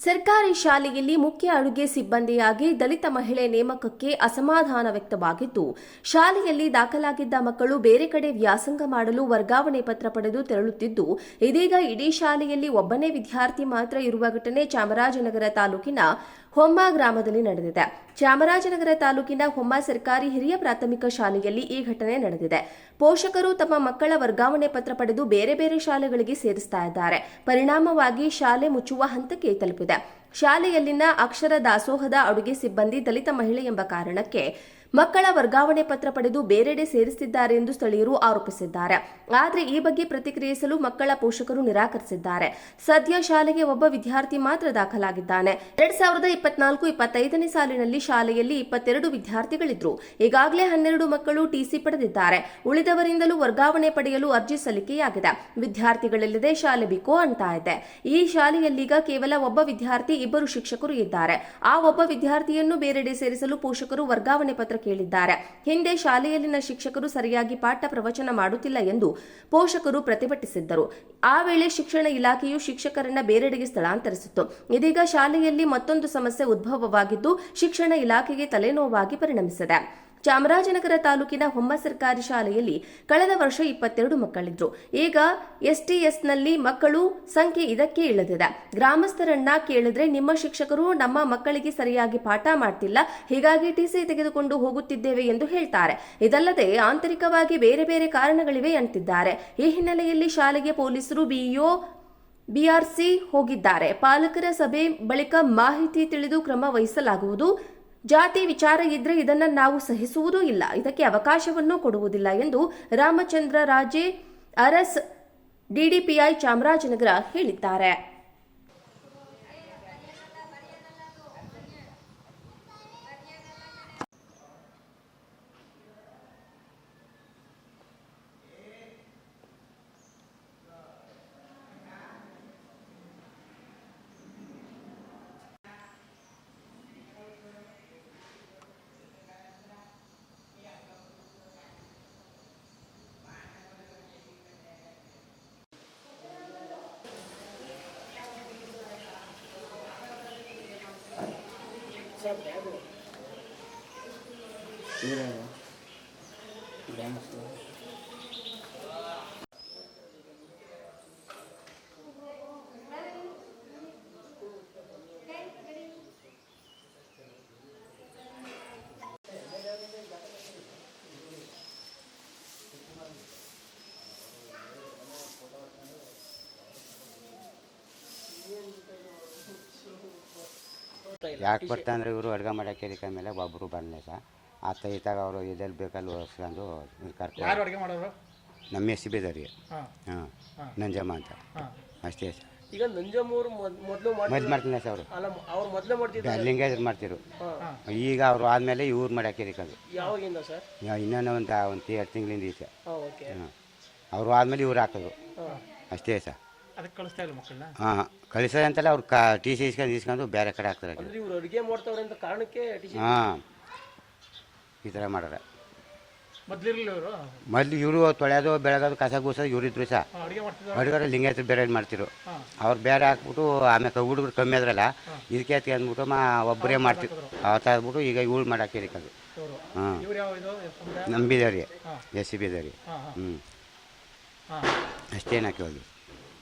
ಸರ್ಕಾರಿ ಶಾಲೆಯಲ್ಲಿ ಮುಖ್ಯ ಅಡುಗೆ ಸಿಬ್ಬಂದಿಯಾಗಿ ದಲಿತ ಮಹಿಳೆ ನೇಮಕಕ್ಕೆ ಅಸಮಾಧಾನ ವ್ಯಕ್ತವಾಗಿದ್ದು, ಶಾಲೆಯಲ್ಲಿ ದಾಖಲಾಗಿದ್ದ ಮಕ್ಕಳು ಬೇರೆ ಕಡೆ ವ್ಯಾಸಂಗ ಮಾಡಲು ವರ್ಗಾವಣೆ ಪತ್ರ ಪಡೆದು ತೆರಳುತ್ತಿದ್ದು, ಇದೀಗ ಇಡೀ ಶಾಲೆಯಲ್ಲಿ ಒಬ್ಬನೇ ವಿದ್ಯಾರ್ಥಿ ಮಾತ್ರ ಇರುವ ಘಟನೆ ಚಾಮರಾಜನಗರ ತಾಲೂಕಿನ ಹೊಮ್ಮ ಗ್ರಾಮದಲ್ಲಿ ನಡೆದಿದೆ. ಚಾಮರಾಜನಗರ ತಾಲೂಕಿನ ಹೊಮ್ಮ ಸರ್ಕಾರಿ ಹಿರಿಯ ಪ್ರಾಥಮಿಕ ಶಾಲೆಯಲ್ಲಿ ಈ ಘಟನೆ ನಡೆದಿದೆ. ಪೋಷಕರು ತಮ್ಮ ಮಕ್ಕಳ ವರ್ಗಾವಣೆ ಪತ್ರ ಪಡೆದು ಬೇರೆ ಬೇರೆ ಶಾಲೆಗಳಿಗೆ ಸೇರಿಸ್ತಾ ಇದ್ದಾರೆ. ಪರಿಣಾಮವಾಗಿ ಶಾಲೆ ಮುಚ್ಚುವ ಹಂತಕ್ಕೆ ತಲುಪಿದೆ. ಶಾಲೆಯಲ್ಲಿನ ಅಕ್ಷರ ದಾಸೋಹದ ಅಡುಗೆ ಸಿಬ್ಬಂದಿ ದಲಿತ ಮಹಿಳೆ ಎಂಬ ಕಾರಣಕ್ಕೆ ಮಕ್ಕಳ ವರ್ಗಾವಣೆ ಪತ್ರ ಪಡೆದು ಬೇರೆಡೆ ಸೇರಿಸಿದ್ದಾರೆ ಎಂದು ಸ್ಥಳೀಯರು ಆರೋಪಿಸಿದ್ದಾರೆ. ಆದರೆ ಈ ಬಗ್ಗೆ ಪ್ರತಿಕ್ರಿಯಿಸಲು ಮಕ್ಕಳ ಪೋಷಕರು ನಿರಾಕರಿಸಿದ್ದಾರೆ. ಸದ್ಯ ಶಾಲೆಗೆ ಒಬ್ಬ ವಿದ್ಯಾರ್ಥಿ ಮಾತ್ರ ದಾಖಲಾಗಿದ್ದಾನೆ. 2024-25ನೇ ಸಾಲಿನಲ್ಲಿ ಶಾಲೆಯಲ್ಲಿ 22 ವಿದ್ಯಾರ್ಥಿಗಳಿದ್ರು. ಈಗಾಗಲೇ 12 ಮಕ್ಕಳು ಟಿಸಿ ಪಡೆದಿದ್ದಾರೆ. ಉಳಿದವರಿಂದಲೂ ವರ್ಗಾವಣೆ ಪಡೆಯಲು ಅರ್ಜಿ ಸಲ್ಲಿಕೆಯಾಗಿದೆ. ವಿದ್ಯಾರ್ಥಿಗಳಿಲ್ಲದೆ ಶಾಲೆ ಬಿಕೋ ಅಂತ ಇದೆ. ಈ ಶಾಲೆಯಲ್ಲೀಗ ಕೇವಲ ಒಬ್ಬ ವಿದ್ಯಾರ್ಥಿ, 2 ಶಿಕ್ಷಕರು ಇದ್ದಾರೆ. ಆ ಒಬ್ಬ ವಿದ್ಯಾರ್ಥಿಯನ್ನು ಬೇರೆಡೆ ಸೇರಿಸಲು ಪೋಷಕರು ವರ್ಗಾವಣೆ ಪತ್ರ ಕೇಳಿದ್ದಾರೆ. ಹಿಂದೆ ಶಾಲೆಯಲ್ಲಿನ ಶಿಕ್ಷಕರು ಸರಿಯಾಗಿ ಪಾಠ ಪ್ರವಚನ ಮಾಡುತ್ತಿಲ್ಲ ಎಂದು ಪೋಷಕರು ಪ್ರತಿಭಟಿಸಿದ್ದರು. ಆ ವೇಳೆ ಶಿಕ್ಷಣ ಇಲಾಖೆಯು ಶಿಕ್ಷಕರನ್ನ ಬೇರೆಡೆಗೆ ಸ್ಥಳಾಂತರಿಸಿತ್ತು. ಇದೀಗ ಶಾಲೆಯಲ್ಲಿ ಮತ್ತೊಂದು ಸಮಸ್ಯೆ ಉದ್ಭವವಾಗಿದ್ದು, ಶಿಕ್ಷಣ ಇಲಾಖೆಗೆ ತಲೆನೋವಾಗಿ ಪರಿಣಮಿಸಿದೆ. ಚಾಮರಾಜನಗರ ತಾಲೂಕಿನ ಹೊಮ್ಮ ಸರ್ಕಾರಿ ಶಾಲೆಯಲ್ಲಿ ಕಳೆದ ವರ್ಷ 22 ಮಕ್ಕಳಿದ್ರು. ಈಗ ಎಸ್ಟಿಎಸ್ನಲ್ಲಿ ಮಕ್ಕಳು ಸಂಖ್ಯೆ ಇದಕ್ಕೆ ಇಳಿದಿದೆ. ಗ್ರಾಮಸ್ಥರನ್ನ ಕೇಳಿದ್ರೆ ನಿಮ್ಮ ಶಿಕ್ಷಕರು ನಮ್ಮ ಮಕ್ಕಳಿಗೆ ಸರಿಯಾಗಿ ಪಾಠ ಮಾಡ್ತಿಲ್ಲ, ಹೀಗಾಗಿ ಟಿಸಿ ತೆಗೆದುಕೊಂಡು ಹೋಗುತ್ತಿದ್ದೇವೆ ಎಂದು ಹೇಳ್ತಾರೆ. ಇದಲ್ಲದೆ ಆಂತರಿಕವಾಗಿ ಬೇರೆ ಬೇರೆ ಕಾರಣಗಳಿವೆ ಅಂತಿದ್ದಾರೆ. ಈ ಹಿನ್ನೆಲೆಯಲ್ಲಿ ಶಾಲೆಗೆ ಪೊಲೀಸರು ಬಿಆರ್ಸಿ ಹೋಗಿದ್ದಾರೆ. ಪಾಲಕರ ಸಭೆ ಬಳಿಕ ಮಾಹಿತಿ ತಿಳಿದು ಕ್ರಮ ವಹಿಸಲಾಗುವುದು. ಜಾತಿ ವಿಚಾರ ಇದ್ರೆ ಇದನ್ನ ನಾವು ಸಹಿಸುವುದೂ ಇಲ್ಲ, ಇದಕ್ಕೆ ಅವಕಾಶವನ್ನು ಕೊಡುವುದಿಲ್ಲ ಎಂದು ರಾಮಚಂದ್ರ ರಾಜೆ ಅರಸ್ ಡಿಡಿಪಿಐ ಚಾಮರಾಜನಗರ ಹೇಳಿದ್ದಾರೆ. ಯಾಕೆ ಬರ್ತಾಂದ್ರೆ ಇವರು ಅಡುಗೆ ಮಾಡೋಕ್ಕೆ ಇದಕ್ಕೆ ಮೇಲೆ ಒಬ್ಬರು ಬರಲಿಲ್ಲ ಸರ್. ಆತ ಈತಾಗ ಅವರು ಇದೆಲ್ಲಿ ಬೇಕಲ್ಲಿ ಓದಿಸ್ಕೊಂಡು ಯಾರು ಅಡುಗೆ ಮಾಡೋರು? ನಮ್ಮ ಎಸ್ ಸಿ ಬೇದವ್ರಿಗೆ. ಹಾಂ, ನಂಜಮ್ಮ ಅಂತ ಅಷ್ಟೇ ಸರ್. ಈಗ ನಂಜಮ್ಮವ್ರು ಮೊದಲು ಮಾಡ್ತೀನಿ ಸರ್. ಅವ್ರು ಮೊದಲೇ ಮಾಡ್ತಿದ್ರು, ಲಿಂಗೇಜ್ ಮಾಡ್ತಿರು. ಈಗ ಅವರು ಆದಮೇಲೆ ಇವ್ರು ಮಾಡೋಕ್ಕೆ ಇದಕ್ಕೆ ಯಾವಾಗಿಂದ ಸರ್? ಇನ್ನೊಂದು ಒಂದು 2 ತಿಂಗಳಿಂದ ಸರ್. ಹಾಂ, ಅವರು ಆದಮೇಲೆ ಇವ್ರು ಹಾಕೋದು ಅಷ್ಟೇ ಸರ್. ಅದಕ್ಕೆ ಕಳಿಸ್ತಾ ಇಲ್ಲ ಮಕ್ಕಳನ್ನ? ಹಾಂ, ಕಳಿಸೋದು ಅಂತಲ್ಲ, ಅವ್ರು ಟಿ ಸಿ ಇಸ್ಕೊಂಡು ಬೇರೆ ಕಡೆ ಹಾಕ್ತಾರೆ. ಇವ್ರು ಅಡುಗೆ ಮಾಡ್ತಾವ್ರೆ ಅಂತ ಕಾರಣಕ್ಕೆ ಹಾಂ, ಈ ಥರ ಮಾಡ್ರೆ. ಮೊದಲು ಇವರು ತೊಳೆಯೋದು ಬೆಳಗೋದು ಕಸ ಗೂಸೋದು ಇವರಿದ್ರು ಸಹ. ಅಡುಗೆ ಲಿಂಗಾಯತರು ಬೇರೆ ಮಾಡ್ತಿರು. ಅವ್ರು ಬೇರೆ ಹಾಕ್ಬಿಟ್ಟು ಆಮೇಲೆ ಹುಡುಗರು ಕಮ್ಮಿ ಆದ್ರಲ್ಲ, ಇದಕ್ಕೆ ಅದಕ್ಕೆ ಅಂದ್ಬಿಟ್ಟು ಒಬ್ಬರೇ ಮಾಡ್ತಿರು. ಅವತ್ತಾದ್ಬಿಟ್ಟು ಈಗ ಇವಳು ಮಾಡೋಕ್ಕೆ ಇರಿಕೋದು. ಹಾಂ, ನಮ್ಮ ಬೀದವ್ರಿಗೆ, ಎಸ್ ಸಿ ಬೀದವ್ರಿಗೆ. ಹ್ಞೂ, ಅಷ್ಟೇನು ಹಾಕಿ ಹೋಗಿ.